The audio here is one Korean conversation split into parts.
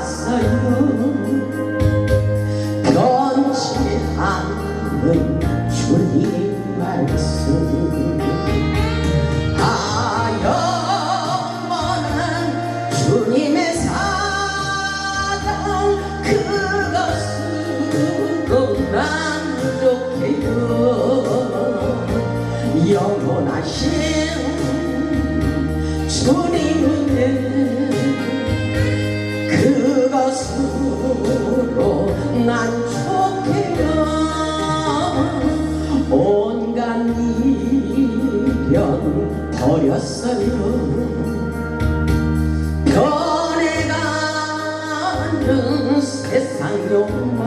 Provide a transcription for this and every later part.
살았어요. 변치 않는 주님 말씀, 영원한 주님의 사랑, 그것으로 만족해요. 영원하신 주님의 그것으로 만족해요. 온갖 미련 버렸어요. 변해가는 세상 욕망,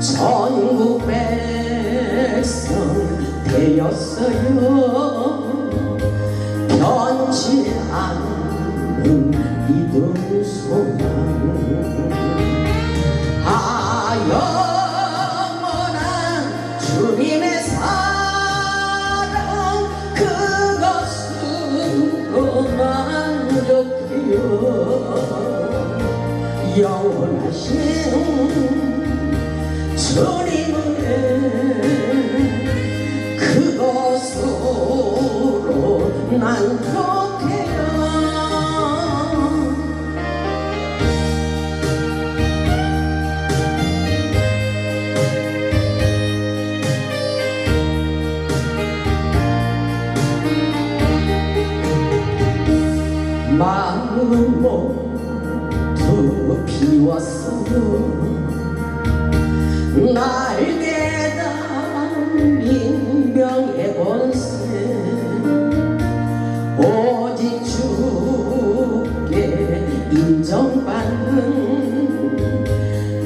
전국 백성 되었어요. 변치 않는 믿음 소망, 영원한 주님의 사랑, 그것으로 만족해요. 영원하신 주님의 그것으로 만족해요. 마음은 모두 비웠어요. 날개 달린 명예 권세, 오직 주께 인정받는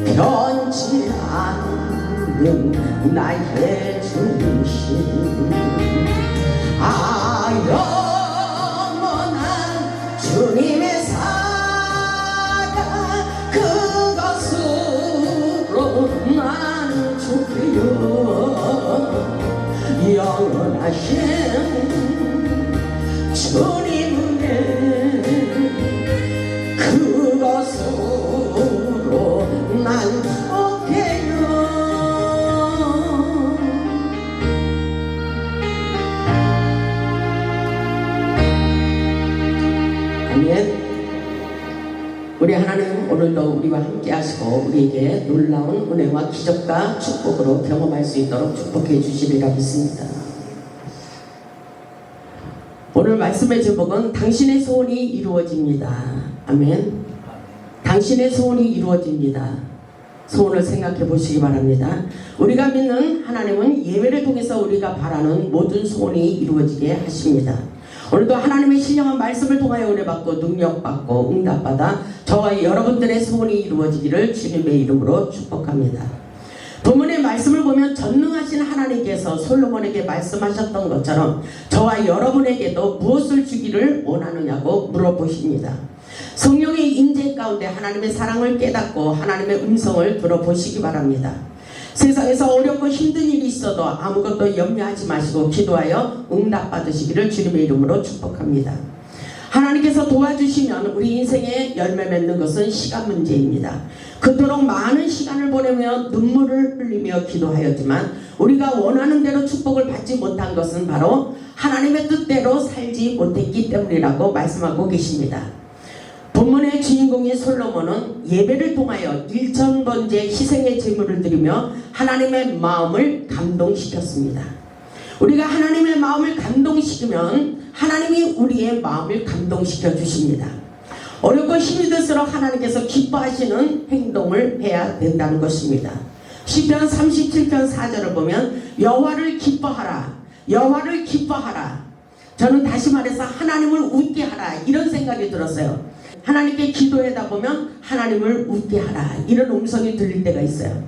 변치 않는 나의 중심, 영원한 주님의 사랑, 그것으로 만족해요. 영원하신 주님의 그것으로 만족해요. 아멘. 우리 하나님 오늘도 우리와 함께 하시고 우리에게 놀라운 은혜와 기적과 축복으로 경험할 수 있도록 축복해 주시리라 믿습니다. 오늘 말씀의 제목은 당신의 소원이 이루어집니다. 아멘. 당신의 소원이 이루어집니다. 소원을 생각해 보시기 바랍니다. 우리가 믿는 하나님은 예배를 통해서 우리가 바라는 모든 소원이 이루어지게 하십니다. 오늘도 하나님의 신령한 말씀을 통하여 은혜받고 능력받고 응답받아 저와 여러분들의 소원이 이루어지기를 주님의 이름으로 축복합니다. 본문의 말씀을 보면 전능하신 하나님께서 솔로몬에게 말씀하셨던 것처럼 저와 여러분에게도 무엇을 주기를 원하느냐고 물어보십니다. 성령의 임재 가운데 하나님의 사랑을 깨닫고 하나님의 음성을 들어보시기 바랍니다. 세상에서 어렵고 힘든 일이 있어도 아무것도 염려하지 마시고 기도하여 응답받으시기를 주님의 이름으로 축복합니다. 하나님께서 도와주시면 우리 인생에 열매 맺는 것은 시간 문제입니다. 그토록 많은 시간을 보내며 눈물을 흘리며 기도하였지만 우리가 원하는 대로 축복을 받지 못한 것은 바로 하나님의 뜻대로 살지 못했기 때문이라고 말씀하고 계십니다. 본문의 주인공인 솔로몬은 예배를 통하여 1000번째 희생의 제물을 드리며 하나님의 마음을 감동시켰습니다. 우리가 하나님의 마음을 감동시키면 하나님이 우리의 마음을 감동시켜 주십니다. 어렵고 힘이 들수록 하나님께서 기뻐하시는 행동을 해야 된다는 것입니다. 시편 37편 4절을 보면 여호와를 기뻐하라, 여호와를 기뻐하라. 저는 다시 말해서 하나님을 웃게 하라 이런 생각이 들었어요. 하나님께 기도하다 보면 하나님을 웃게 하라 이런 음성이 들릴 때가 있어요.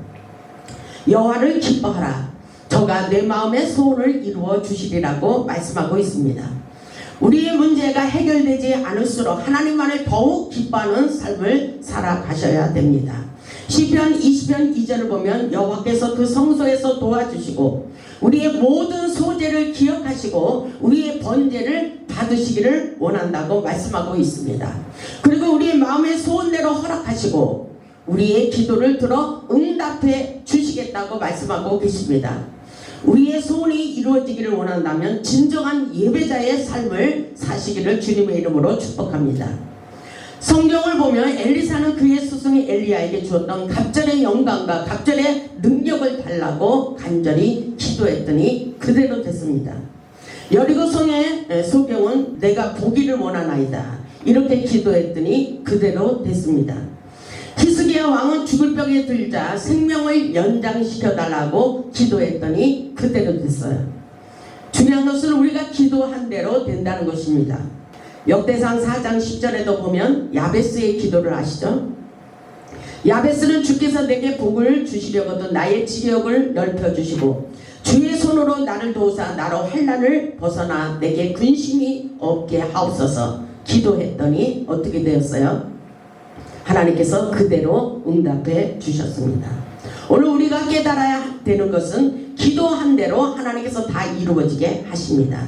여호와를 기뻐하라, 저가 내 마음의 소원을 이루어 주시리라고 말씀하고 있습니다. 우리의 문제가 해결되지 않을수록 하나님만을 더욱 기뻐하는 삶을 살아가셔야 됩니다. 시편 20편 2절을 보면 여호와께서 그 성소에서 도와주시고 우리의 모든 소재를 기억하시고 우리의 번제를 받으시기를 원한다고 말씀하고 있습니다. 그리고 우리의 마음의 소원대로 허락하시고 우리의 기도를 들어 응답해 주시겠다고 말씀하고 계십니다. 우리의 소원이 이루어지기를 원한다면 진정한 예배자의 삶을 사시기를 주님의 이름으로 축복합니다. 성경을 보면 엘리사는 그의 스승이 엘리야에게 주었던 갑절의 영광과 갑절의 능력을 달라고 간절히 기도했더니 그대로 됐습니다. 여리고성의 소경은 내가 보기를 원하나이다 이렇게 기도했더니 그대로 됐습니다. 히스기야 왕은 죽을 병에 들자 생명을 연장시켜달라고 기도했더니 그대로 됐어요. 중요한 것은 우리가 기도한 대로 된다는 것입니다. 역대상 4장 10절에도 보면 야베스의 기도를 아시죠? 야베스는 주께서 내게 복을 주시려거든 나의 지역을 넓혀주시고 주의 손으로 나를 도우사 나로 환난을 벗어나 내게 근심이 없게 하옵소서 기도했더니 어떻게 되었어요? 하나님께서 그대로 응답해 주셨습니다. 오늘 우리가 깨달아야 되는 것은 기도한 대로 하나님께서 다 이루어지게 하십니다.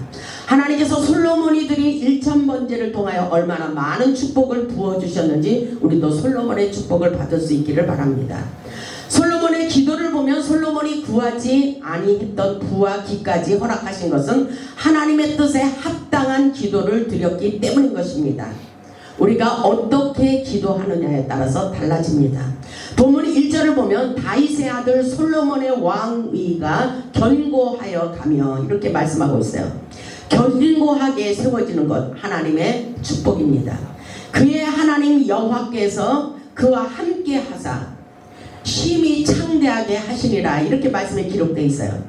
하나님께서 솔로몬이들이 1000번제를 통하여 얼마나 많은 축복을 부어주셨는지 우리도 솔로몬의 축복을 받을 수 있기를 바랍니다. 솔로몬의 기도를 보면 솔로몬이 구하지 아니했던 부와 기까지 허락하신 것은 하나님의 뜻에 합당한 기도를 드렸기 때문인 것입니다. 우리가 어떻게 기도하느냐에 따라서 달라집니다. 본문 1절을 보면 다윗의 아들 솔로몬의 왕위가 견고하여 가며 이렇게 말씀하고 있어요. 견고하게 세워지는 것 하나님의 축복입니다. 그의 하나님 여호와께서 그와 함께 하사 심히 창대하게 하시니라 이렇게 말씀에 기록되어 있어요.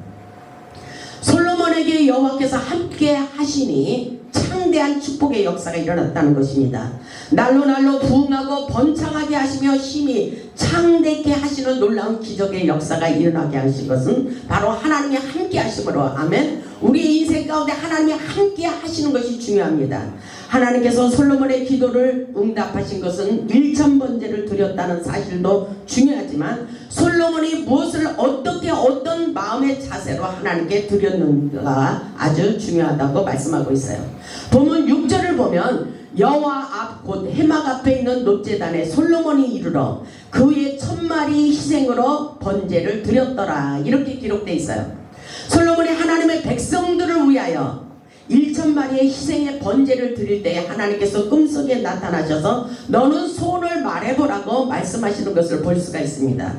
솔로몬에게 여호와께서 함께 하시니 창대한 축복의 역사가 일어났다는 것입니다. 날로 날로 부흥하고 번창하게 하시며 심히 창대케 하시는 놀라운 기적의 역사가 일어나게 하신 것은 바로 하나님이 함께 하심으로 아멘. 우리의 인생 가운데 하나님이 함께 하시는 것이 중요합니다. 하나님께서 솔로몬의 기도를 응답하신 것은 1000번제를 드렸다는 사실도 중요하지만 솔로몬이 무엇을 어떻게 어떤 마음의 자세로 하나님께 드렸는가가 아주 중요하다고 말씀하고 있어요. 본문 6절을 보면 여호와 앞 곧 해막 앞에 있는 놋제단에 솔로몬이 이르러 그의 1000마리 희생으로 번제를 드렸더라 이렇게 기록되어 있어요. 솔로몬이 하나님의 백성들을 위하여 1000마리의 희생의 번제를 드릴 때에 하나님께서 꿈속에 나타나셔서 너는 소원을 말해보라고 말씀하시는 것을 볼 수가 있습니다.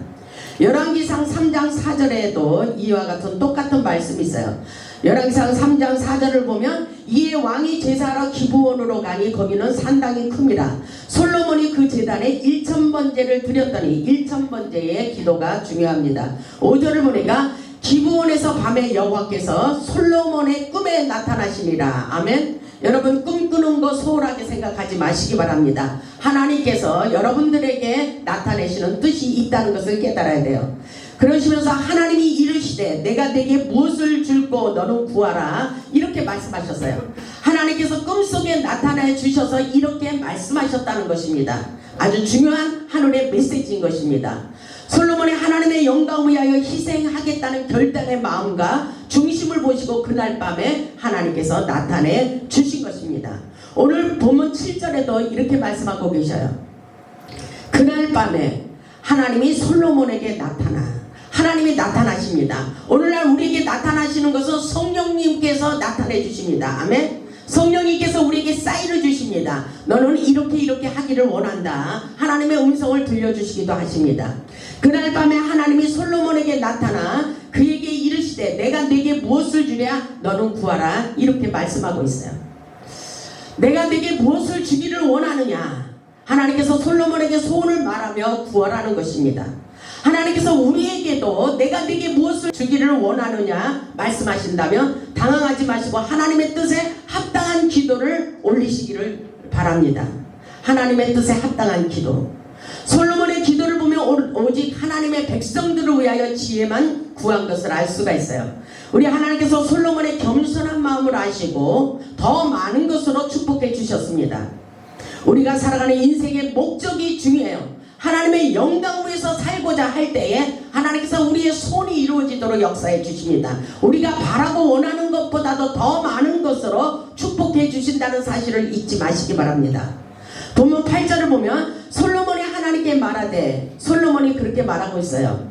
열왕기상 3장 4절에도 이와 같은 똑같은 말씀이 있어요. 열왕기상 3장 4절을 보면 이에 왕이 제사하러 기브온으로 가니 거기는 산당이 큽니다. 솔로몬이 그 제단에 1000번제를 드렸더니 1000번제의 기도가 중요합니다. 5절을 보니까 기브온에서 밤에 여호와께서 솔로몬의 꿈에 나타나시니라. 아멘. 여러분 꿈꾸는 거 소홀하게 생각하지 마시기 바랍니다. 하나님께서 여러분들에게 나타내시는 뜻이 있다는 것을 깨달아야 돼요. 그러시면서 하나님이 이르시되 내가 내게 무엇을 줄고 너는 구하라 이렇게 말씀하셨어요. 하나님께서 꿈속에 나타내 주셔서 이렇게 말씀하셨다는 것입니다. 아주 중요한 하늘의 메시지인 것입니다. 솔로몬이 하나님의 영광을 위하여 희생하겠다는 결단의 마음과 중심을 보시고 그날 밤에 하나님께서 나타내 주신 것입니다. 오늘 본문 7절에도 이렇게 말씀하고 계셔요. 그날 밤에 하나님이 솔로몬에게 하나님이 나타나십니다. 오늘날 우리에게 나타나시는 것은 성령님께서 나타내 주십니다. 아멘. 성령님께서 우리에게 사인을 주십니다. 너는 이렇게 하기를 원한다. 하나님의 음성을 들려주시기도 하십니다. 그날 밤에 하나님이 솔로몬에게 나타나 그에게 이르시되 내가 네게 무엇을 주랴 너는 구하라 이렇게 말씀하고 있어요. 내가 네게 무엇을 주기를 원하느냐 하나님께서 솔로몬에게 소원을 말하며 구하라는 것입니다. 하나님께서 우리에게도 내가 네게 무엇을 주기를 원하느냐 말씀하신다면 당황하지 마시고 하나님의 뜻에 합당한 기도를 올리시기를 바랍니다. 하나님의 뜻에 합당한 기도. 솔로몬의 기도를 보면 오직 하나님의 백성들을 위하여 지혜만 구한 것을 알 수가 있어요. 우리 하나님께서 솔로몬의 겸손한 마음을 아시고 더 많은 것으로 축복해 주셨습니다. 우리가 살아가는 인생의 목적이 중요해요. 하나님의 영광을 위해서 살고자 할 때에 하나님께서 우리의 소원이 이루어지도록 역사해 주십니다. 우리가 바라고 원하는 것보다도 더 많은 것으로 축복해 주신다. 이루어진다는 사실을 잊지 마시기 바랍니다. 본문 8절을 보면 솔로몬이 하나님께 말하되, 솔로몬이 그렇게 말하고 있어요.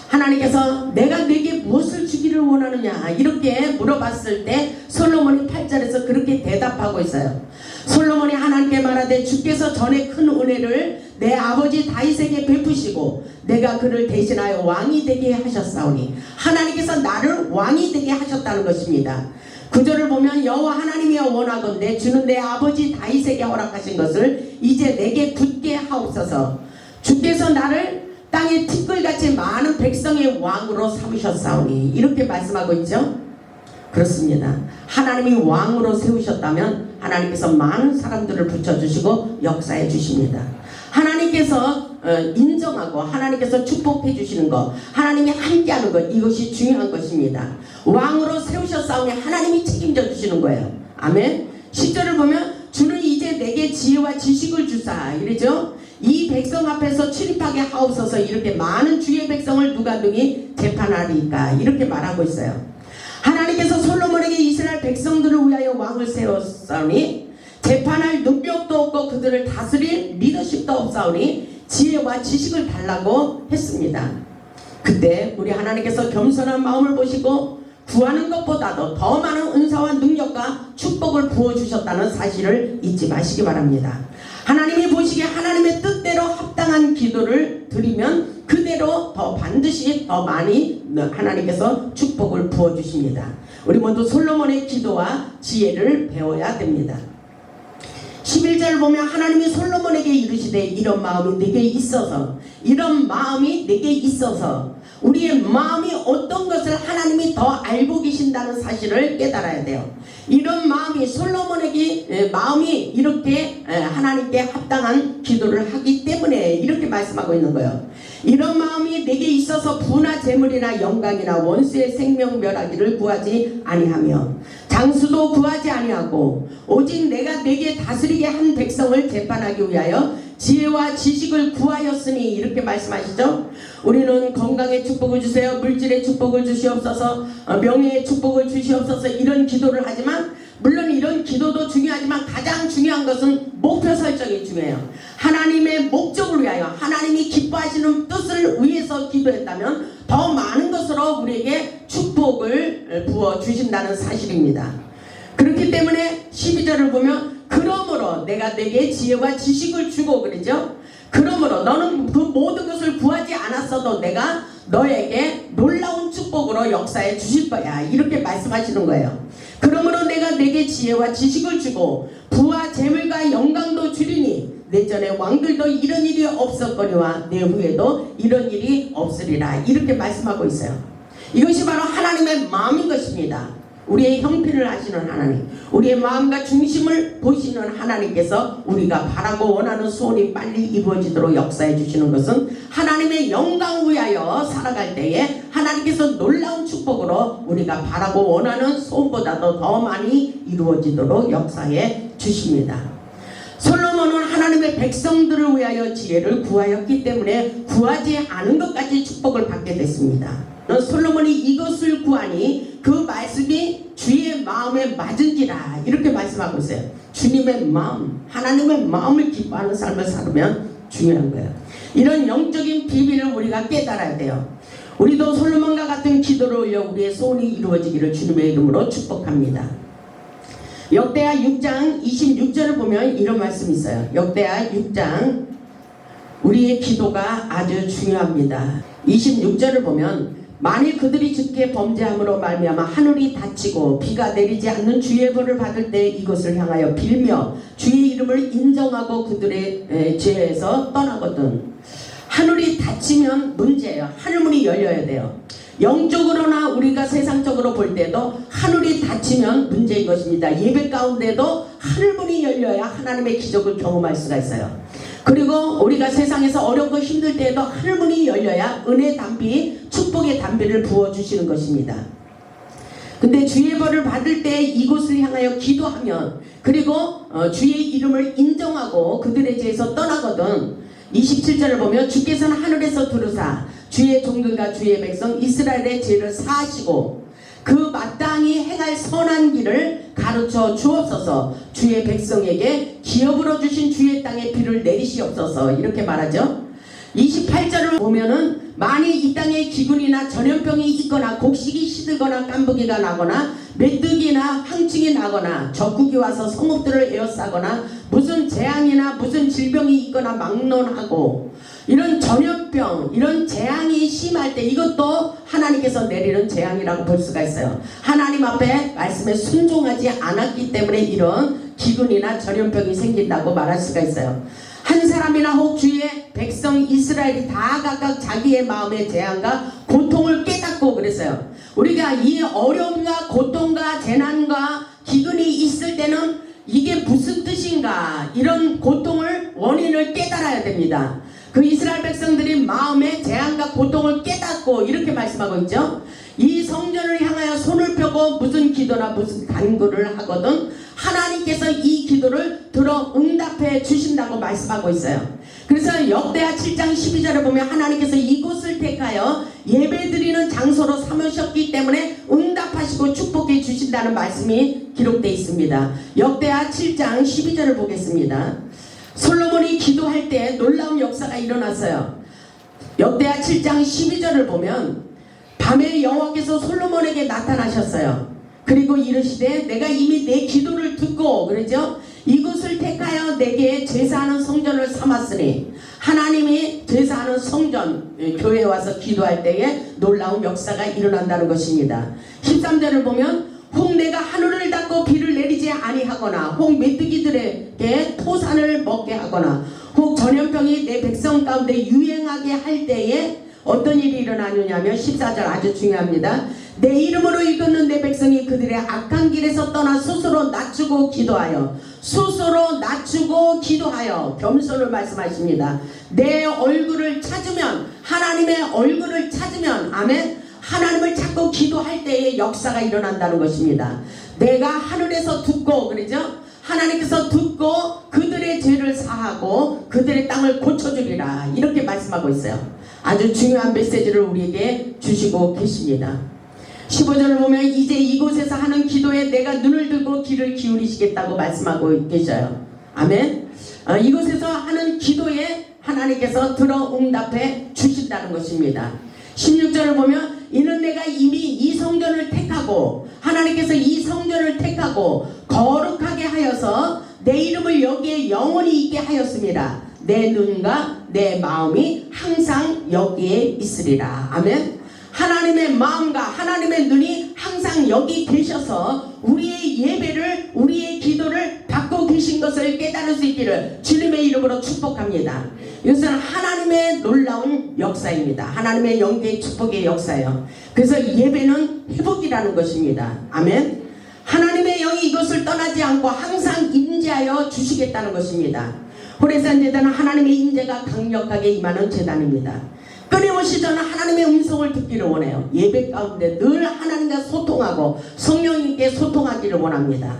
하나님께서 내가 네게 무엇을 주기를 원하느냐 이렇게 물어봤을 때 솔로몬이 8절에서 그렇게 대답하고 있어요. 솔로몬이 하나님께 말하되 주께서 전에 큰 은혜를 내 아버지 다윗에게 베푸시고 내가 그를 대신하여 왕이 되게 하셨사오니, 하나님께서 나를 왕이 되게 하셨다는 것입니다. 구절을 보면 여호와 하나님이여 원하건대 주는 내 아버지 다윗에게 허락하신 것을 이제 내게 굳게 하옵소서. 주께서 나를 땅에 티끌같이 많은 백성의 왕으로 삼으셨사오니, 이렇게 말씀하고 있죠. 그렇습니다. 하나님이 왕으로 세우셨다면 하나님께서 많은 사람들을 붙여주시고 역사해 주십니다. 하나님께서 인정하고 하나님께서 축복해 주시는 것, 하나님이 함께하는 것, 이것이 중요한 것입니다. 왕으로 세우셨사오니 하나님이 책임져 주시는 거예요. 아멘. 10절을 보면 주는 이제 내게 지혜와 지식을 주사 이러죠. 이 백성 앞에서 출입하게 하옵소서. 이렇게 많은 주의 백성을 누가 능히 재판하리까 이렇게 말하고 있어요. 하나님께서 솔로몬에게 이스라엘 백성들을 위하여 왕을 세웠사오니 재판할 능력도 없고 그들을 다스릴 리더십도 없사오니 지혜와 지식을 달라고 했습니다. 그때 우리 하나님께서 겸손한 마음을 보시고 구하는 것보다도 더 많은 은사와 능력과 축복을 부어주셨다는 사실을 잊지 마시기 바랍니다. 하나님이 보시기에 하나님의 뜻대로 합당한 기도를 드리면 그대로 더 반드시 더 많이 하나님께서 축복을 부어주십니다. 우리 모두 솔로몬의 기도와 지혜를 배워야 됩니다. 11절을 보면 하나님이 솔로몬에게 이르시되 이런 마음이 내게 있어서, 이런 마음이 내게 있어서, 우리의 마음이 어떤 것을 하나님이 더 알고 계신다는 사실을 깨달아야 돼요. 이런 마음이 솔로몬에게 마음이 이렇게 하나님께 합당한 기도를 하기 때문에 이렇게 말씀하고 있는 거예요. 이런 마음이 내게 있어서 부나 재물이나 영광이나 원수의 생명 멸하기를 구하지 아니하며 장수도 구하지 아니하고 오직 내가 내게 다스리게 한 백성을 재판하기 위하여 지혜와 지식을 구하였으니, 이렇게 말씀하시죠. 우리는 건강의 축복을 주세요, 물질의 축복을 주시옵소서, 명예의 축복을 주시옵소서, 이런 기도를 하지만 물론 이런 기도도 중요하지만 가장 중요한 것은 목표 설정이 중요해요. 하나님의 목적을 위하여 하나님이 기뻐하시는 뜻을 위해서 기도했다면 더 많은 것으로 우리에게 축복을 부어주신다는 사실입니다. 그렇기 때문에 12절을 보면 그러므로 내가 내게 지혜와 지식을 주고 그러죠. 그러므로 너는 그 모든 것을 구하지 않았어도 내가 너에게 놀라운 축복으로 역사해 주실 거야, 이렇게 말씀하시는 거예요. 그러므로 내가 내게 지혜와 지식을 주고 부와 재물과 영광도 주리니 내 전에 왕들도 이런 일이 없었거니와 내 후에도 이런 일이 없으리라, 이렇게 말씀하고 있어요. 이것이 바로 하나님의 마음인 것입니다. 우리의 형편을 아시는 하나님, 우리의 마음과 중심을 보시는 하나님께서 우리가 바라고 원하는 소원이 빨리 이루어지도록 역사해 주시는 것은 하나님의 영광 위하여 살아갈 때에 하나님께서 놀라운 축복으로 우리가 바라고 원하는 소원보다도 더 많이 이루어지도록 역사해 주십니다. 솔로몬은 하나님의 백성들을 위하여 지혜를 구하였기 때문에 구하지 않은 것까지 축복을 받게 됐습니다. 솔로몬이 이것을 구하니 그 말씀이 주의 마음에 맞은지라, 이렇게 말씀하고 있어요. 주님의 마음, 하나님의 마음을 기뻐하는 삶을 살면 중요한 거예요. 이런 영적인 비밀을 우리가 깨달아야 돼요. 우리도 솔로몬과 같은 기도를 올려 우리의 소원이 이루어지기를 주님의 이름으로 축복합니다. 역대하 6장 26절을 보면 이런 말씀이 있어요. 역대하 6장, 우리의 기도가 아주 중요합니다. 26절을 보면 만일 그들이 주께 범죄함으로 말미암아 하늘이 닫히고 비가 내리지 않는 주의 벌을 받을 때 이것을 향하여 빌며 주의 이름을 인정하고 그들의 죄에서 떠나거든. 하늘이 닫히면 문제예요. 하늘문이 열려야 돼요. 영적으로나 우리가 세상적으로 볼 때도 하늘이 닫히면 문제인 것입니다. 예배 가운데도 하늘문이 열려야 하나님의 기적을 경험할 수가 있어요. 그리고 우리가 세상에서 어렵고 힘들 때에도 하늘문이 열려야 은혜 담비, 축복의 담비를 부어주시는 것입니다. 근데 주의 벌을 받을 때 이곳을 향하여 기도하면, 그리고 주의 이름을 인정하고 그들의 죄에서 떠나거든. 27절을 보면 주께서는 하늘에서 두루사 주의 종들과 주의 백성 이스라엘의 죄를 사하시고 그 마땅히 행할 선한 길을 가르쳐 주옵소서. 주의 백성에게 기업으로 주신 주의 땅에 비를 내리시옵소서. 이렇게 말하죠. 28절을 보면은 만일 이 땅에 기근이나 전염병이 있거나 곡식이 시들거나 깐부기가 나거나 메뚜기나 황충이 나거나 적국이 와서 성읍들을 에워싸거나 무슨 재앙이나 무슨 질병이 있거나 막론하고 이런 전염병 이런 재앙이 심할 때 이것도 하나님께서 내리는 재앙이라고 볼 수가 있어요. 하나님 앞에 말씀에 순종하지 않았기 때문에 이런 기근이나 전염병이 생긴다고 말할 수가 있어요. 한 사람이나 혹 주의 백성 이스라엘이 다 각각 자기의 마음의 재앙과 고통을 깨닫고 그랬어요. 우리가 이 어려움과 고통과 재난과 기근이 있을 때는 이게 무슨 뜻인가 이런 고통을 원인을 깨달아야 됩니다. 그 이스라엘 백성들이 마음의 재앙과 고통을 깨닫고 이렇게 말씀하고 있죠. 이 성전을 향하여 손을 펴고 무슨 기도나 무슨 간구를 하거든 하나님께서 이 기도를 들어 응답해 주신다고 말씀하고 있어요. 그래서 역대하 7장 12절에 보면 하나님께서 이곳을 택하여 예배드리는 장소로 삼으셨기 때문에 응답하시고 축복해 주신다는 말씀이 기록되어 있습니다. 역대하 7장 12절을 보겠습니다. 솔로몬이 기도할 때 놀라운 역사가 일어났어요. 역대하 7장 12절을 보면 밤에 여호와께서 솔로몬에게 나타나셨어요. 그리고 이르시되 내가 이미 내 기도를 듣고 그러죠. 이곳을 택하여 내게 제사하는 성전을 삼았으니 하나님이 제사하는 성전 교회에 와서 기도할 때에 놀라운 역사가 일어난다는 것입니다. 13절을 보면 혹 내가 하늘을 닫고 비를 내리지 아니하거나 혹 메뚜기들에게 토산을 먹게 하거나 혹 전염병이 내 백성 가운데 유행하게 할 때에 어떤 일이 일어나느냐면 14절 아주 중요합니다. 내 이름으로 일컫는 내 백성이 그들의 악한 길에서 떠나 스스로 낮추고 기도하여 겸손을 말씀하십니다. 내 얼굴을 찾으면 하나님의 얼굴을 찾으면 아멘 하나님을 찾고 기도할 때에 역사가 일어난다는 것입니다. 내가 하늘에서 듣고 그러죠. 하나님께서 듣고 그들의 죄를 사하고 그들의 땅을 고쳐주리라 이렇게 말씀하고 있어요. 아주 중요한 메시지를 우리에게 주시고 계십니다. 15절을 보면 이제 이곳에서 하는 기도에 내가 눈을 들고 귀를 기울이시겠다고 말씀하고 계셔요. 아멘. 이곳에서 하는 기도에 하나님께서 들어 응답해 주신다는 것입니다. 16절을 보면 이는 내가 이미 이 성전을 택하고 하나님께서 이 성전을 택하고 거룩하게 하여서 내 이름을 여기에 영원히 있게 하였습니다. 내 눈과 내 마음이 항상 여기에 있으리라. 아멘. 하나님의 마음과 하나님의 눈이 항상 여기 계셔서 우리의 예배를 우리의 기도를 받고 계신 것을 깨달을 수 있기를 주님의 이름으로 축복합니다. 이것은 하나님의 놀라운 역사입니다. 하나님의 영계의 축복의 역사예요. 그래서 예배는 회복이라는 것입니다. 아멘. 하나님의 영이 이것을 떠나지 않고 항상 임재하여 주시겠다는 것입니다. 호레산 제단은 하나님의 임재가 강력하게 임하는 제단입니다. 끊임없이 저는 하나님의 음성을 듣기를 원해요. 예배 가운데 늘 하나님과 소통하고 성령님께 소통하기를 원합니다.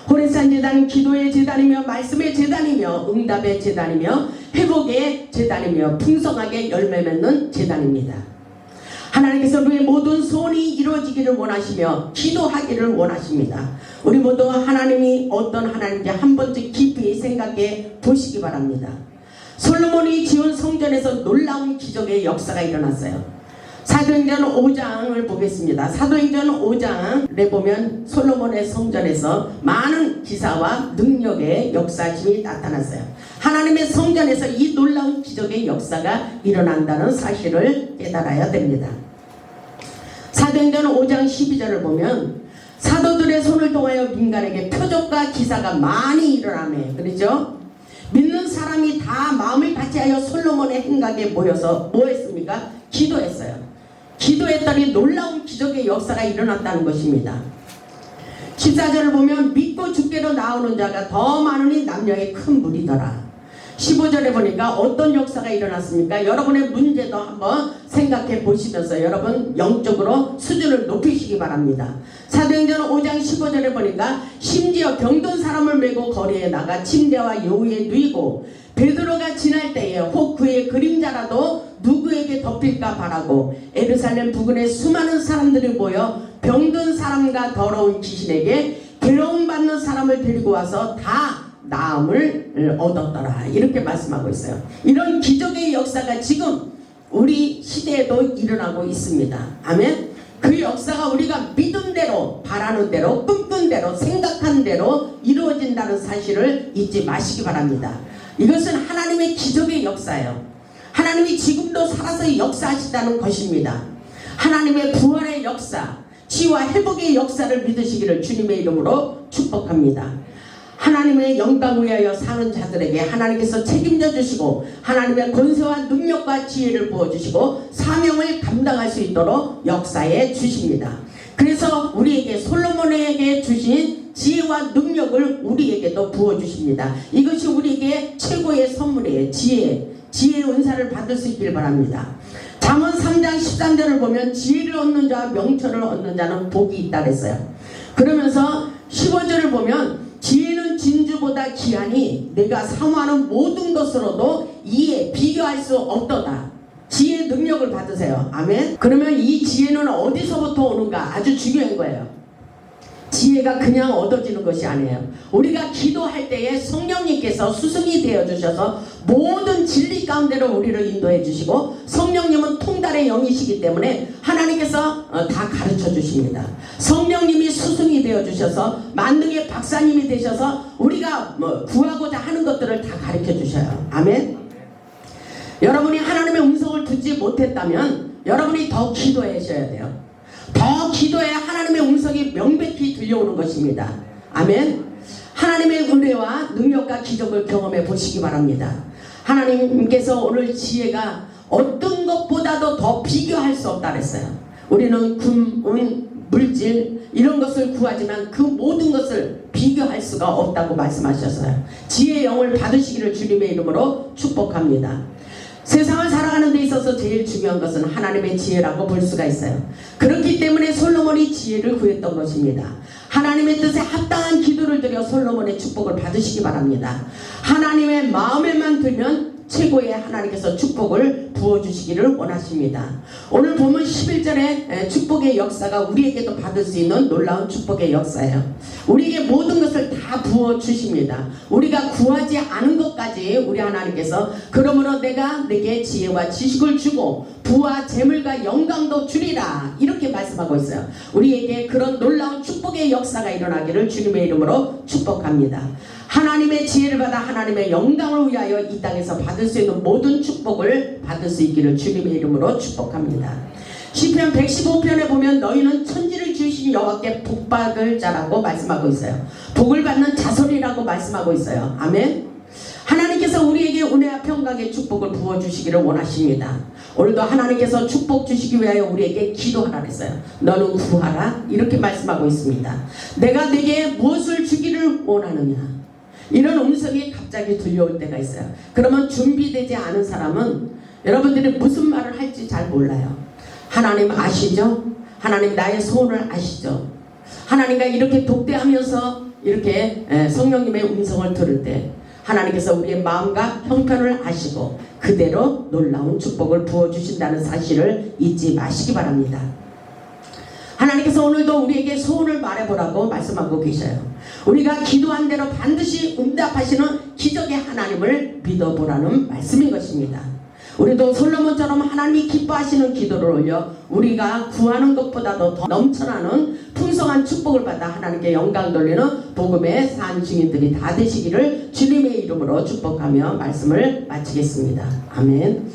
호레산 제단은 기도의 제단이며 말씀의 제단이며 응답의 제단이며 회복의 제단이며 풍성하게 열매 맺는 제단입니다. 하나님께서 우리의 모든 소원이 이루어지기를 원하시며 기도하기를 원하십니다. 우리 모두 하나님이 어떤 하나님인지 한 번쯤 깊이 생각해 보시기 바랍니다. 솔로몬이 지은 성전에서 놀라운 기적의 역사가 일어났어요. 사도행전 5장을 보겠습니다. 사도행전 5장에 보면 솔로몬의 성전에서 많은 기사와 능력의 역사심이 나타났어요. 하나님의 성전에서 이 놀라운 기적의 역사가 일어난다는 사실을 깨달아야 됩니다. 사도행전 5장 12절을 보면 사도들의 손을 통하여 민간에게 표적과 기사가 많이 일어나네. 그렇죠? 믿는 사람이 다 마음을 같이하여 솔로몬의 행각에 모여서 뭐 했습니까? 기도했어요. 기도했더니 놀라운 기적의 역사가 일어났다는 것입니다. 14절을 보면 믿고 주께로 나오는 자가 더 많으니 남녀의 큰 무리더라. 15절에 보니까 어떤 역사가 일어났습니까? 여러분의 문제도 한번 생각해 보시면서 여러분 영적으로 수준을 높이시기 바랍니다. 사도행전 5장 15절에 보니까 심지어 병든 사람을 메고 거리에 나가 침대와 여우에 누이고 베드로가 지날 때에 혹 그의 그림자라도 누구에게 덮일까 바라고 에르살렘 부근에 수많은 사람들이 모여 병든 사람과 더러운 귀신에게 괴로움받는 사람을 데리고 와서 다 나음을 얻었더라. 이렇게 말씀하고 있어요. 이런 기적의 역사가 지금 우리 시대에도 일어나고 있습니다. 아멘. 그 역사가 우리가 믿은 대로, 바라는 대로, 꿈꾼 대로, 생각한 대로 이루어진다는 사실을 잊지 마시기 바랍니다. 이것은 하나님의 기적의 역사예요. 하나님이 지금도 살아서 역사하시다는 것입니다. 하나님의 부활의 역사, 치유와 회복의 역사를 믿으시기를 주님의 이름으로 축복합니다. 하나님의 영광 위하여 사는 자들에게 하나님께서 책임져 주시고 하나님의 권세와 능력과 지혜를 부어주시고 사명을 감당할 수 있도록 역사해 주십니다. 그래서 우리에게 솔로몬에게 주신 지혜와 능력을 우리에게도 부어주십니다. 이것이 우리에게 최고의 선물이에요. 지혜의 은사를 받을 수 있길 바랍니다. 잠언 3장 13절을 보면 지혜를 얻는 자와 명철을 얻는 자는 복이 있다 그랬어요. 그러면서 15절을 보면 지혜는 진주보다 귀하니 내가 사모하는 모든 것으로도 이에 비교할 수 없도다. 지혜의 능력을 받으세요. 아멘. 그러면 이 지혜는 어디서부터 오는가? 아주 중요한 거예요. 지혜가 그냥 얻어지는 것이 아니에요. 우리가 기도할 때에 성령님께서 스승이 되어주셔서 모든 진리 가운데로 우리를 인도해 주시고 성령님은 통달의 영이시기 때문에 하나님께서 다 가르쳐 주십니다. 성령님이 스승이 되어주셔서 만능의 박사님이 되셔서 우리가 구하고자 하는 것들을 다 가르쳐 주셔요. 아멘. 여러분이 하나님의 음성을 듣지 못했다면 여러분이 더 기도하셔야 돼요. 더 기도해야 하나님의 음성이 명백히 들려오는 것입니다. 아멘. 하나님의 은혜와 능력과 기적을 경험해 보시기 바랍니다. 하나님께서 오늘 지혜가 어떤 것보다도 더 비교할 수 없다 그랬어요. 우리는 금, 은, 물질 이런 것을 구하지만 그 모든 것을 비교할 수가 없다고 말씀하셨어요. 지혜의 영을 받으시기를 주님의 이름으로 축복합니다. 세상을 살아가는 데 있어서 제일 중요한 것은 하나님의 지혜라고 볼 수가 있어요. 그렇기 때문에 솔로몬이 지혜를 구했던 것입니다. 하나님의 뜻에 합당한 기도를 드려 솔로몬의 축복을 받으시기 바랍니다. 하나님의 마음에만 들면 최고의 하나님께서 축복을 부어주시기를 원하십니다. 오늘 보면 11절에 축복의 역사가 우리에게도 받을 수 있는 놀라운 축복의 역사예요. 우리에게 모든 것을 다 부어주십니다. 우리가 구하지 않은 것까지 우리 하나님께서 그러므로 내가 내게 지혜와 지식을 주고 부와 재물과 영광도 주리라 이렇게 말씀하고 있어요. 우리에게 그런 놀라운 축복의 역사가 일어나기를 주님의 이름으로 축복합니다. 하나님의 지혜를 받아 하나님의 영광을 위하여 이 땅에서 받을 수 있는 모든 축복을 받을 수 있기를 주님의 이름으로 축복합니다. 시편 115편에 보면 너희는 천지를 지으신 여호와께 복받을 자라고 말씀하고 있어요. 복을 받는 자손이라고 말씀하고 있어요. 아멘. 하나님께서 우리에게 은혜와 평강의 축복을 부어주시기를 원하십니다. 오늘도 하나님께서 축복 주시기 위하여 우리에게 기도하라 그랬어요. 너는 구하라 이렇게 말씀하고 있습니다. 내가 내게 무엇을 주기를 원하느냐 이런 음성이 갑자기 들려올 때가 있어요. 그러면 준비되지 않은 사람은 여러분들이 무슨 말을 할지 잘 몰라요. 하나님 아시죠? 하나님 나의 소원을 아시죠? 하나님과 이렇게 독대하면서 이렇게 성령님의 음성을 들을 때 하나님께서 우리의 마음과 형편을 아시고 그대로 놀라운 축복을 부어주신다는 사실을 잊지 마시기 바랍니다. 하나님께서 오늘도 우리에게 소원을 말해보라고 말씀하고 계셔요. 우리가 기도한 대로 반드시 응답하시는 기적의 하나님을 믿어보라는 말씀인 것입니다. 우리도 솔로몬처럼 하나님이 기뻐하시는 기도를 올려 우리가 구하는 것보다도 더 넘쳐나는 풍성한 축복을 받아 하나님께 영광 돌리는 복음의 산 증인들이 다 되시기를 주님의 이름으로 축복하며 말씀을 마치겠습니다. 아멘.